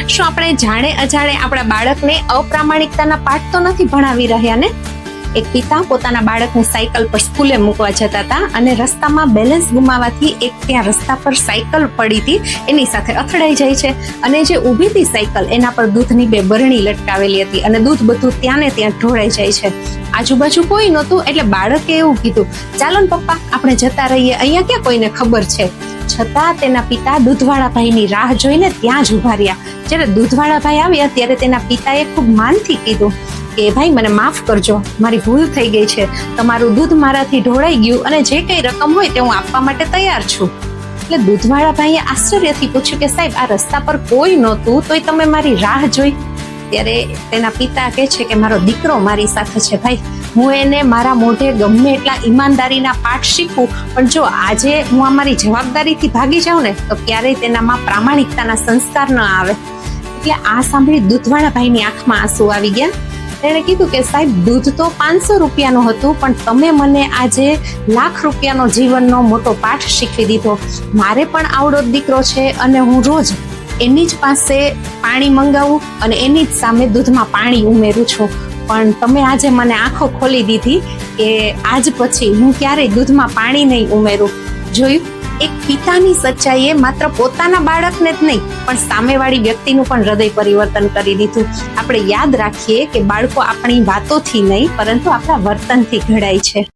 શું આપણે જાણે અજાણે આપણા બાળકને અપ્રામાણિકતાના પાઠ તો નથી ભણાવી રહ્યા ને? એક પિતા પોતાના બાળકને સાયકલ પર સ્કૂલે મૂકવા જતા હતા અને રસ્તામાં બેલેન્સ ગુમાવવાથી એક ત્યાં રસ્તા પર સાયકલ પડી હતી, એની સાથે અથડાઈ જાય છે અને જે ઊભી હતી સાયકલ એના પર દૂધની 2 બરણી લટકાવેલી હતી અને દૂધ બધું ત્યાં ને ત્યાં ઢોળાઈ જાય છે. આજુબાજુ કોઈ નહોતું એટલે બાળકે એવું કીધું, ચાલો ને પપ્પા આપણે જતા રહીએ, અહીંયા ક્યાં કોઈને ખબર છે. છતાં તેના પિતા દૂધવાળા ભાઈની રાહ જોઈને ત્યાં જ ઉભા રહ્યા. જ્યારે દૂધવાળા ભાઈ આવ્યા ત્યારે તેના પિતાએ ખૂબ માનથી કીધું કે ભાઈ મને માફ કરજો, મારી ભૂલ થઈ ગઈ છે, તમારું દૂધ મારાથી ઢોળાઈ ગયું અને જે કઈ રકમ હોય તે હું આપવા માટે તૈયાર છું. એટલે દૂધવાળા ભાઈએ આશ્ચર્યથી પૂછ્યું કે સાહેબ આ રસ્તા પર કોઈ નહોતું તોય તમે મારી રાહ જોઈ? ત્યારે તેના પિતા કહે છે કે મારો દીકરો મારી સાથે છે ભાઈ, હું એને મારા મોઢે ગમે એટલા ઈમાનદારીના પાઠ શીખું, પણ જો આજે હું અમારી જવાબદારીથી ભાગી જાઉં ને તો ક્યારેય તેનામાં પ્રામાણિકતાના સંસ્કાર ન આવે. એટલે આ સાંભળી દૂધવાળા ભાઈની આંખમાં આંસુ આવી ગયા. તેણે કીધું કે સાહેબ દૂધ તો 500 રૂપિયાનું હતું, પણ તમે મને આજે લાખ રૂપિયાનો જીવનનો મોટો પાઠ શીખવી દીધો. મારે પણ આવડો દીકરો છે અને હું રોજ એની જ પાસે પાણી મંગાવું અને એની જ સામે દૂધમાં પાણી ઉમેરું છું, પણ તમે આજે મને આંખો ખોલી દીધી કે આજ પછી હું ક્યારેય દૂધમાં પાણી નહીં ઉમેરું. જોયું, એક પિતાની સચ્ચાઈએ માત્ર પોતાના બાળકને જ નહીં પણ સામેવાળી વ્યક્તિનું પણ હૃદય પરિવર્તન કરી દીધું. આપણે યાદ રાખીએ કે બાળકો આપણી વાતોથી નહીં પરંતુ આપણા વર્તનથી ઘડાય છે.